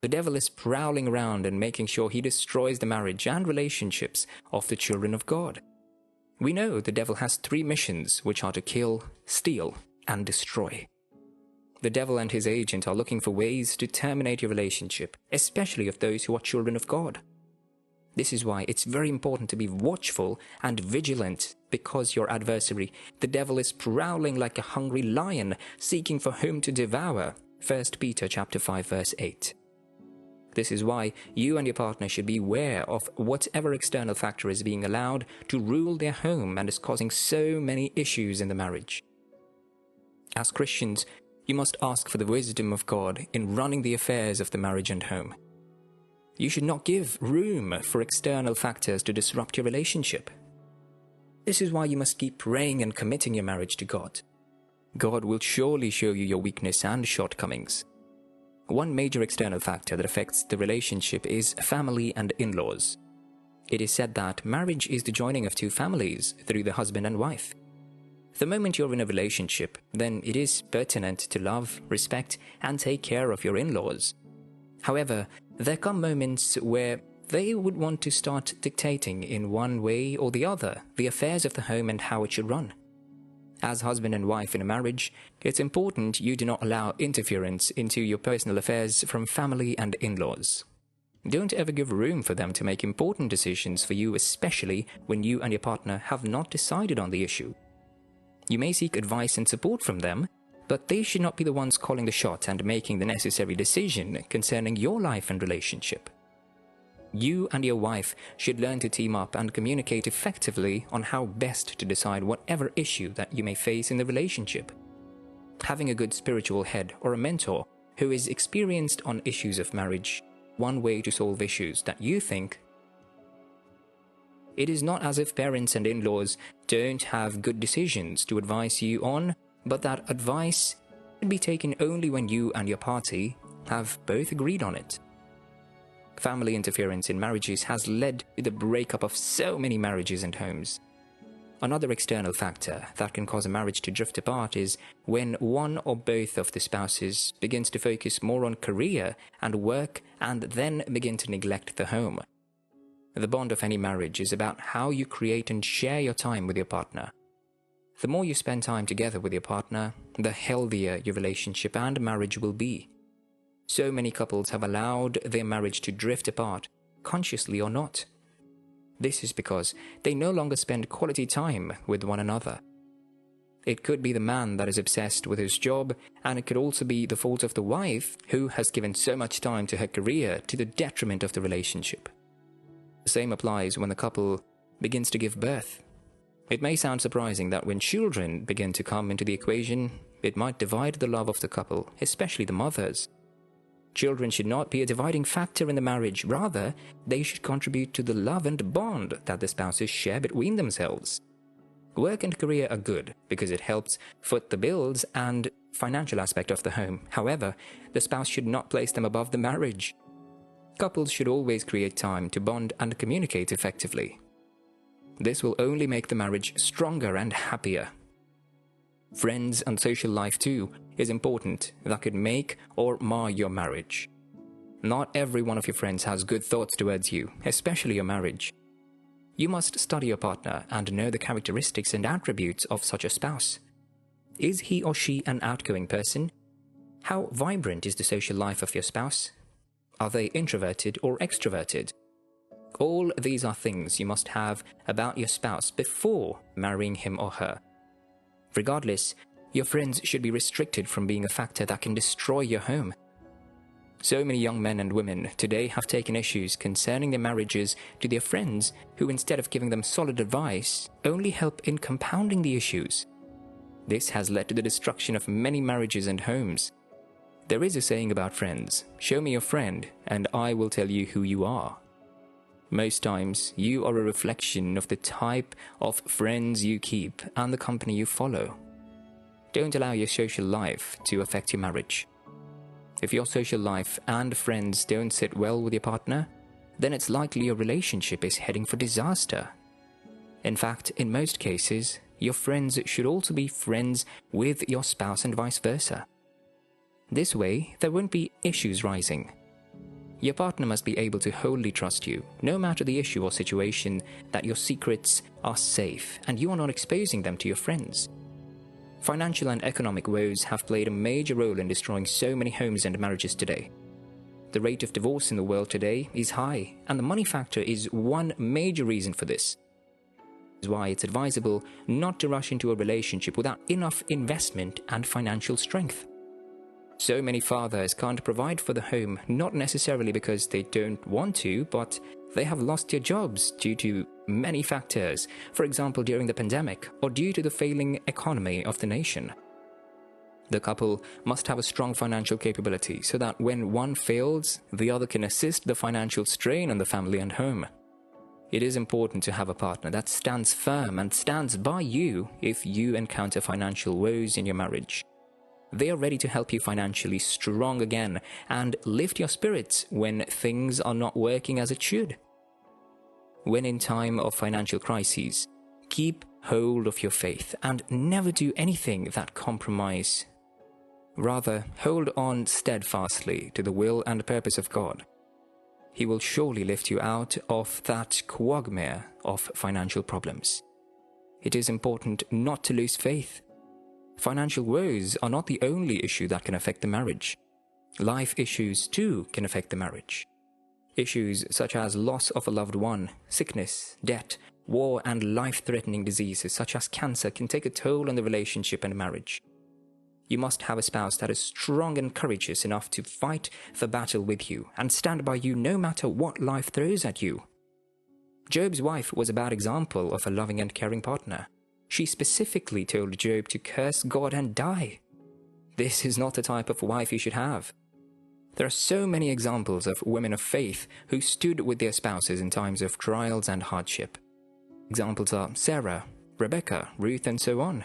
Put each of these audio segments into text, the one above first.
The devil is prowling around and making sure he destroys the marriage and relationships of the children of God. We know the devil has 3 missions, which are to kill, steal, and destroy. The devil and his agent are looking for ways to terminate your relationship, especially of those who are children of God. This is why it's very important to be watchful and vigilant, because your adversary, the devil, is prowling like a hungry lion, seeking for whom to devour. 1 Peter chapter 5 verse 8. This is why you and your partner should be aware of whatever external factor is being allowed to rule their home and is causing so many issues in the marriage. As Christians, you must ask for the wisdom of God in running the affairs of the marriage and home. You should not give room for external factors to disrupt your relationship. This is why you must keep praying and committing your marriage to God. God will surely show you your weakness and shortcomings. One major external factor that affects the relationship is family and in-laws. It is said that marriage is the joining of 2 families through the husband and wife. The moment you're in a relationship, then it is pertinent to love, respect, and take care of your in-laws. However, there come moments where they would want to start dictating in one way or the other the affairs of the home and how it should run. As husband and wife in a marriage, it's important you do not allow interference into your personal affairs from family and in-laws. Don't ever give room for them to make important decisions for you, especially when you and your partner have not decided on the issue. You may seek advice and support from them, but they should not be the ones calling the shot and making the necessary decision concerning your life and relationship. You and your wife should learn to team up and communicate effectively on how best to decide whatever issue that you may face in the relationship. Having a good spiritual head or a mentor who is experienced on issues of marriage, one way to solve issues that you think. It is not as if parents and in-laws don't have good decisions to advise you on, but that advice should be taken only when you and your party have both agreed on it. Family interference in marriages has led to the breakup of so many marriages and homes. Another external factor that can cause a marriage to drift apart is when one or both of the spouses begins to focus more on career and work and then begin to neglect the home. The bond of any marriage is about how you create and share your time with your partner. The more you spend time together with your partner, the healthier your relationship and marriage will be. So many couples have allowed their marriage to drift apart, consciously or not. This is because they no longer spend quality time with one another. It could be the man that is obsessed with his job, and it could also be the fault of the wife who has given so much time to her career to the detriment of the relationship. The same applies when the couple begins to give birth. It may sound surprising that when children begin to come into the equation, it might divide the love of the couple, especially the mothers. Children should not be a dividing factor in the marriage. Rather, they should contribute to the love and bond that the spouses share between themselves. Work and career are good because it helps foot the bills and financial aspect of the home. However, the spouse should not place them above the marriage. Couples should always create time to bond and communicate effectively. This will only make the marriage stronger and happier. Friends and social life too is important that could make or mar your marriage. Not every one of your friends has good thoughts towards you, especially your marriage. You must study your partner and know the characteristics and attributes of such a spouse. Is he or she an outgoing person? How vibrant is the social life of your spouse? Are they introverted or extroverted? All these are things you must have about your spouse before marrying him or her. Regardless, your friends should be restricted from being a factor that can destroy your home. So many young men and women today have taken issues concerning their marriages to their friends who, instead of giving them solid advice, only help in compounding the issues. This has led to the destruction of many marriages and homes. There is a saying about friends, show me your friend and I will tell you who you are. Most times, you are a reflection of the type of friends you keep and the company you follow. Don't allow your social life to affect your marriage. If your social life and friends don't sit well with your partner, then it's likely your relationship is heading for disaster. In fact, in most cases, your friends should also be friends with your spouse and vice versa. This way, there won't be issues rising. Your partner must be able to wholly trust you, no matter the issue or situation, that your secrets are safe and you are not exposing them to your friends. Financial and economic woes have played a major role in destroying so many homes and marriages today. The rate of divorce in the world today is high, and the money factor is one major reason for this. This is why it's advisable not to rush into a relationship without enough investment and financial strength. So many fathers can't provide for the home, not necessarily because they don't want to, but they have lost their jobs due to many factors, for example during the pandemic, or due to the failing economy of the nation. The couple must have a strong financial capability so that when one fails, the other can assist the financial strain on the family and home. It is important to have a partner that stands firm and stands by you if you encounter financial woes in your marriage. They are ready to help you financially strong again and lift your spirits when things are not working as it should. When in time of financial crises, keep hold of your faith and never do anything that compromise. Rather, hold on steadfastly to the will and purpose of God. He will surely lift you out of that quagmire of financial problems. It is important not to lose faith. Financial woes are not the only issue that can affect the marriage. Life issues too can affect the marriage. Issues such as loss of a loved one, sickness, debt, war, and life-threatening diseases such as cancer can take a toll on the relationship and marriage. You must have a spouse that is strong and courageous enough to fight the battle with you and stand by you no matter what life throws at you. Job's wife was a bad example of a loving and caring partner. She specifically told Job to curse God and die. This is not the type of wife you should have. There are so many examples of women of faith who stood with their spouses in times of trials and hardship. Examples are Sarah, Rebecca, Ruth, and so on.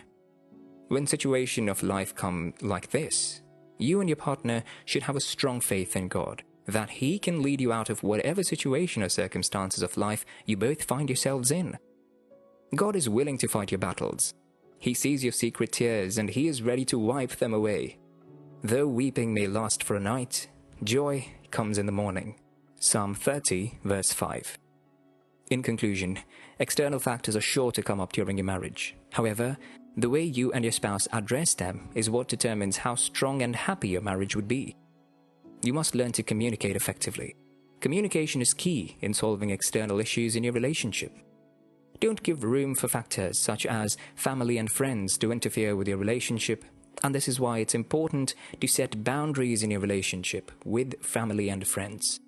When situations of life come like this, you and your partner should have a strong faith in God, that He can lead you out of whatever situation or circumstances of life you both find yourselves in. God is willing to fight your battles. He sees your secret tears and He is ready to wipe them away. Though weeping may last for a night, joy comes in the morning. Psalm 30, verse 5. In conclusion, external factors are sure to come up during your marriage. However, the way you and your spouse address them is what determines how strong and happy your marriage would be. You must learn to communicate effectively. Communication is key in solving external issues in your relationship. Don't give room for factors such as family and friends to interfere with your relationship, and this is why it's important to set boundaries in your relationship with family and friends.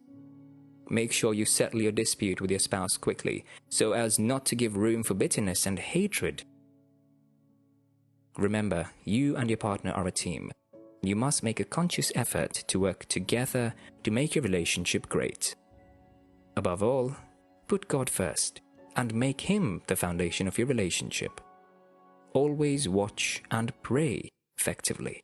Make sure you settle your dispute with your spouse quickly, so as not to give room for bitterness and hatred. Remember, you and your partner are a team. You must make a conscious effort to work together to make your relationship great. Above all, put God first and make Him the foundation of your relationship. Always watch and pray effectively.